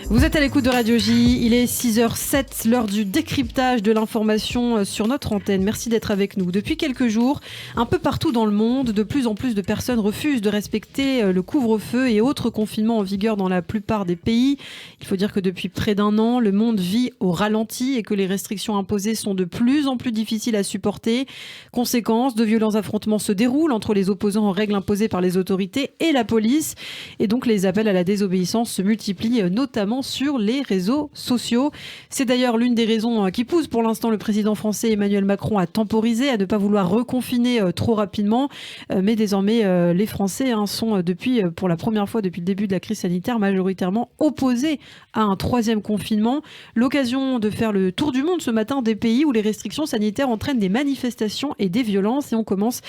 Vous êtes à l'écoute de Radio J, il est 6h07, l'heure du décryptage de l'information sur notre antenne. Merci d'être avec nous. Depuis quelques jours, un peu partout dans le monde, de plus en plus de personnes refusent de respecter le couvre-feu et autres confinements en vigueur dans la plupart des pays. Il faut dire que depuis près d'un an, le monde vit au ralenti et que les restrictions imposées sont de plus en plus difficiles à supporter. Conséquence, de violents affrontements se déroulent entre les opposants aux règles imposées par les autorités et la police. Et donc les appels à la désobéissance se multiplient, notamment sur les réseaux sociaux. C'est d'ailleurs l'une des raisons qui pousse pour l'instant le président français Emmanuel Macron à temporiser, à ne pas vouloir reconfiner trop rapidement. Mais désormais, les Français sont pour la première fois depuis le début de la crise sanitaire, majoritairement opposés à un troisième confinement. L'occasion de faire le tour du monde ce matin des pays où les restrictions sanitaires entraînent des manifestations et des violences. Et on commence,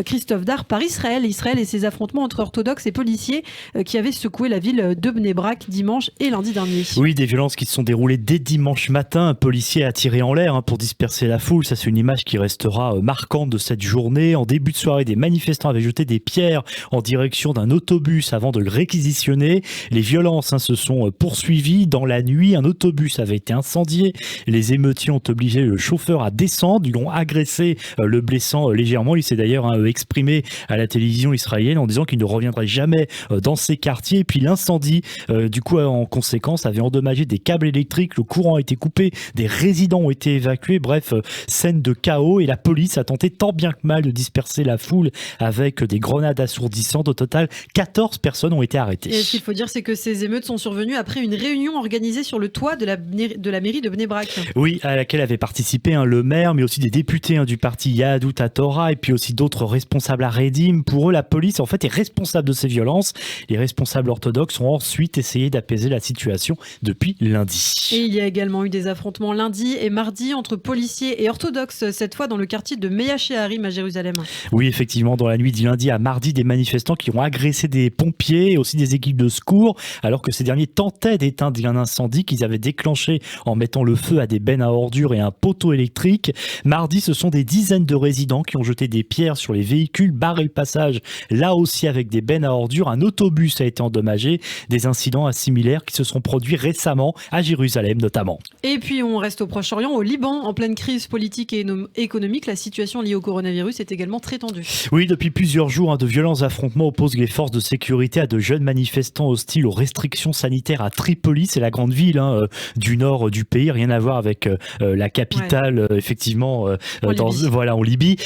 Christophe Dard, par Israël. Israël et ses affrontements entre orthodoxes et policiers qui avaient secoué la ville de Bnei Brak dimanche et lundi dernier. Oui, des violences qui se sont déroulées dès dimanche matin. Un policier a tiré en l'air pour disperser la foule. Ça, c'est une image qui restera marquante de cette journée. En début de soirée, des manifestants avaient jeté des pierres en direction d'un autobus avant de le réquisitionner. Les violences se sont poursuivies. Dans la nuit, un autobus avait été incendié. Les émeutiers ont obligé le chauffeur à descendre. Ils l'ont agressé, le blessant légèrement. Il s'est d'ailleurs exprimé à la télévision israélienne en disant qu'il ne reviendrait jamais dans ces quartiers. Et puis l'incendie, du coup, en conséquence, avait endommagé des câbles électriques, le courant a été coupé, des résidents ont été évacués, bref, scène de chaos, et la police a tenté tant bien que mal de disperser la foule avec des grenades assourdissantes. Au total, 14 personnes ont été arrêtées. Et ce qu'il faut dire, c'est que ces émeutes sont survenues après une réunion organisée sur le toit de la mairie de Bnei Brak. Oui, à laquelle avait participé le maire, mais aussi des députés du parti Yahadut HaTorah et puis aussi d'autres responsables à Redim. Pour eux, la police en fait est responsable de ces violences. Les responsables orthodoxes ont ensuite essayé d'apaiser la situation depuis lundi. Et il y a également eu des affrontements lundi et mardi entre policiers et orthodoxes, cette fois dans le quartier de Meah Shearim à Jérusalem. Oui, effectivement, dans la nuit du lundi à mardi, des manifestants qui ont agressé des pompiers et aussi des équipes de secours, alors que ces derniers tentaient d'éteindre un incendie qu'ils avaient déclenché en mettant le feu à des bennes à ordures et un poteau électrique. Mardi, ce sont des dizaines de résidents qui ont jeté des pierres sur les véhicules, barré le passage, là aussi avec des bennes à ordures. Un autobus a été endommagé. Des incidents similaires qui se sont produits récemment à Jérusalem notamment. Et puis on reste au Proche-Orient, au Liban, en pleine crise politique et économique. La situation liée au coronavirus est également très tendue. Oui, depuis plusieurs jours, de violents affrontements opposent les forces de sécurité à de jeunes manifestants hostiles aux restrictions sanitaires à Tripoli. C'est la grande ville du nord du pays, rien à voir avec la capitale, effectivement, en Libye.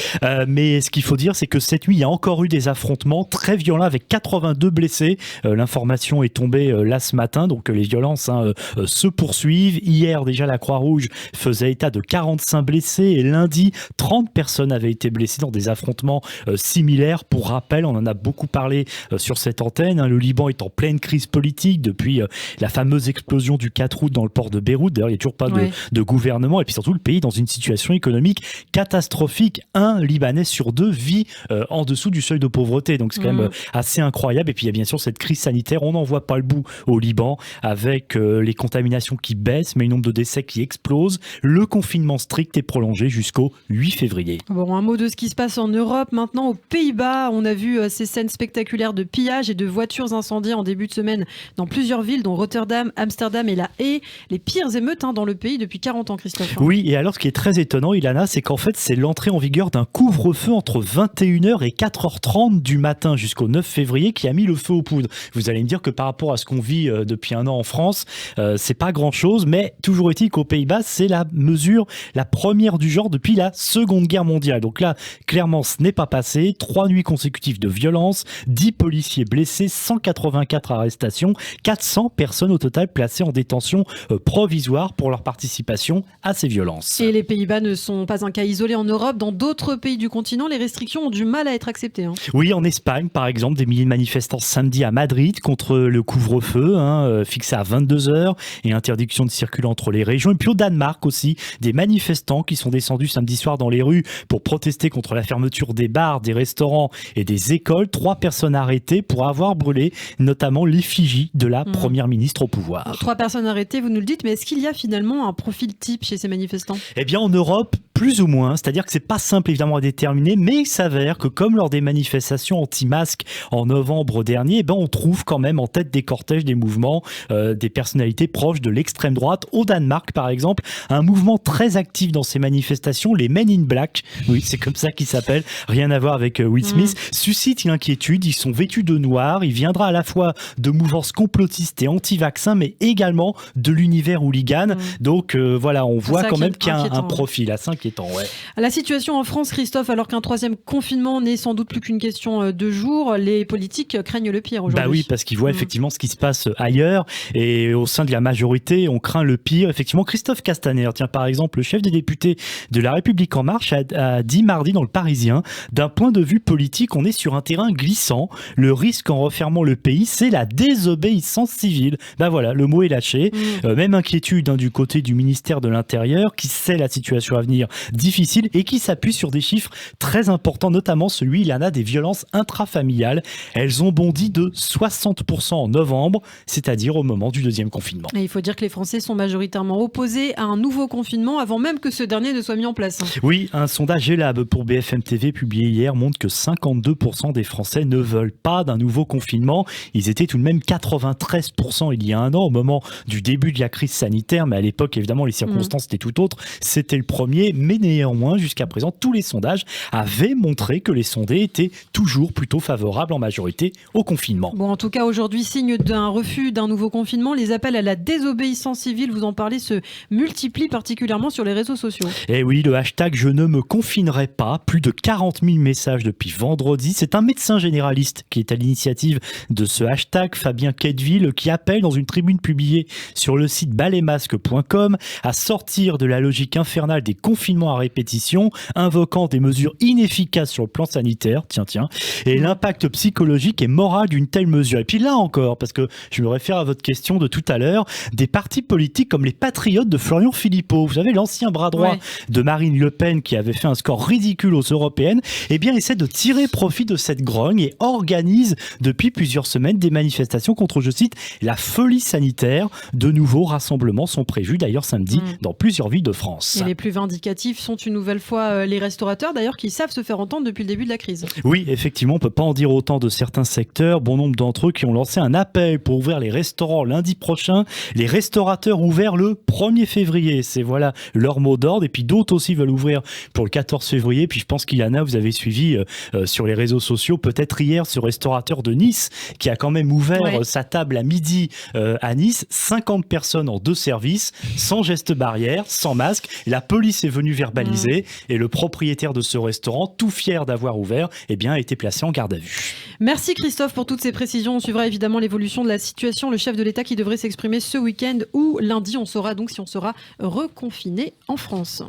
Mais ce qu'il faut dire, c'est que cette nuit, il y a encore eu des affrontements très violents avec 82 blessés. L'information est tombée là ce matin, donc les violences se poursuivent. Hier, déjà, la Croix-Rouge faisait état de 45 blessés et lundi, 30 personnes avaient été blessées dans des affrontements similaires. Pour rappel, on en a beaucoup parlé sur cette antenne. Le Liban est en pleine crise politique depuis la fameuse explosion du 4 août dans le port de Beyrouth. D'ailleurs, il n'y a toujours pas de gouvernement. Et puis surtout, le pays est dans une situation économique catastrophique. Un Libanais sur deux vit en dessous du seuil de pauvreté. Donc c'est quand même assez incroyable. Et puis il y a bien sûr cette crise sanitaire. On n'en voit pas le bout au Liban avec les contaminations qui baissent, mais le nombre de décès qui explose. Le confinement strict est prolongé jusqu'au 8 février. Bon, un mot de ce qui se passe en Europe. Maintenant, aux Pays-Bas, on a vu ces scènes spectaculaires de pillage et de voitures incendiées en début de semaine dans plusieurs villes, dont Rotterdam, Amsterdam et La Haye. Les pires émeutes dans le pays depuis 40 ans, Christophe. Oui, et alors ce qui est très étonnant, Ilana, c'est qu'en fait, c'est l'entrée en vigueur d'un couvre-feu entre 21h et 4h30 du matin jusqu'au 9 février qui a mis le feu aux poudres. Vous allez me dire que par rapport à ce qu'on vit depuis un an en France, c'est pas grand-chose, mais toujours est-il qu'aux Pays-Bas, c'est la mesure la première du genre depuis la Seconde Guerre mondiale. Donc là, clairement, ce n'est pas passé. 3 nuits consécutives de violence, 10 policiers blessés, 184 arrestations, 400 personnes au total placées en détention provisoire pour leur participation à ces violences. Et les Pays-Bas ne sont pas un cas isolé en Europe. Dans d'autres pays du continent, les restrictions ont du mal à être acceptées. Oui, en Espagne, par exemple, des milliers de manifestants samedi à Madrid contre le couvre-feu fixé à 22h et interdiction de circuler entre les régions. Et puis au Danemark aussi, des manifestants qui sont descendus samedi soir dans les rues pour protester contre la fermeture des bars, des restaurants et des écoles. 3 personnes arrêtées pour avoir brûlé notamment l'effigie de la première ministre au pouvoir. 3 personnes arrêtées, vous nous le dites, mais est-ce qu'il y a finalement un profil type chez ces manifestants ? Eh bien, en Europe, Plus ou moins, c'est-à-dire que c'est pas simple évidemment à déterminer, mais il s'avère que comme lors des manifestations anti-masques en novembre dernier, on trouve quand même en tête des cortèges des mouvements des personnalités proches de l'extrême droite. Au Danemark par exemple, un mouvement très actif dans ces manifestations, les Men in Black, oui c'est comme ça qu'ils s'appellent, rien à voir avec Will Smith, suscite une inquiétude. Ils sont vêtus de noir, il viendra à la fois de mouvances complotistes et anti-vaccins, mais également de l'univers hooligan. Donc voilà, on voit quand même qu'il y a un profil assez inquiétant. Ouais. La situation en France, Christophe, alors qu'un troisième confinement n'est sans doute plus qu'une question de jours, les politiques craignent le pire aujourd'hui. Bah oui, parce qu'ils voient effectivement ce qui se passe ailleurs, et au sein de la majorité, on craint le pire. Effectivement, Christophe Castaner, tiens par exemple, le chef des députés de La République En Marche, a dit mardi dans Le Parisien, d'un point de vue politique, on est sur un terrain glissant. Le risque en refermant le pays, c'est la désobéissance civile. Ben voilà, le mot est lâché. Même inquiétude du côté du ministère de l'Intérieur, qui sait la situation à venir difficile et qui s'appuie sur des chiffres très importants, notamment celui, il y en a, des violences intrafamiliales. Elles ont bondi de 60% en novembre, c'est-à-dire au moment du deuxième confinement. Et il faut dire que les Français sont majoritairement opposés à un nouveau confinement avant même que ce dernier ne soit mis en place. Oui, un sondage Elab pour BFM TV publié hier montre que 52% des Français ne veulent pas d'un nouveau confinement. Ils étaient tout de même 93% il y a un an, au moment du début de la crise sanitaire, mais à l'époque, évidemment, les circonstances étaient tout autres. C'était le premier, mais néanmoins, jusqu'à présent, tous les sondages avaient montré que les sondés étaient toujours plutôt favorables en majorité au confinement. Bon, en tout cas, aujourd'hui, signe d'un refus d'un nouveau confinement, les appels à la désobéissance civile, vous en parlez, se multiplient particulièrement sur les réseaux sociaux. Et oui, le hashtag « Je ne me confinerai pas », plus de 40 000 messages depuis vendredi. C'est un médecin généraliste qui est à l'initiative de ce hashtag, Fabien Quetteville, qui appelle dans une tribune publiée sur le site balletmasque.com à sortir de la logique infernale des confinements à répétition, invoquant des mesures inefficaces sur le plan sanitaire, et l'impact psychologique et moral d'une telle mesure. Et puis là encore, parce que je me réfère à votre question de tout à l'heure, des partis politiques comme les Patriotes de Florian Philippot, vous savez, l'ancien bras droit de Marine Le Pen qui avait fait un score ridicule aux européennes, essaie de tirer profit de cette grogne et organise depuis plusieurs semaines des manifestations contre, je cite, la folie sanitaire. De nouveaux rassemblements sont prévus d'ailleurs samedi dans plusieurs villes de France. Et les plus vindicatifs sont une nouvelle fois les restaurateurs d'ailleurs qui savent se faire entendre depuis le début de la crise. Oui, effectivement, on ne peut pas en dire autant de certains secteurs. Bon nombre d'entre eux qui ont lancé un appel pour ouvrir les restaurants lundi prochain. Les restaurateurs ouverts le 1er février, c'est voilà leur mot d'ordre. Et puis d'autres aussi veulent ouvrir pour le 14 février. Puis je pense qu'il y en a, vous avez suivi sur les réseaux sociaux, peut-être hier, ce restaurateur de Nice qui a quand même ouvert sa table à midi à Nice. 50 personnes en 2 services, sans geste barrière, sans masque. La police est venue verbaliser et le propriétaire de ce restaurant, tout fier d'avoir ouvert, a été placé en garde à vue. Merci Christophe pour toutes ces précisions. On suivra évidemment l'évolution de la situation. Le chef de l'État qui devrait s'exprimer ce week-end ou lundi, on saura donc si on sera reconfiné en France.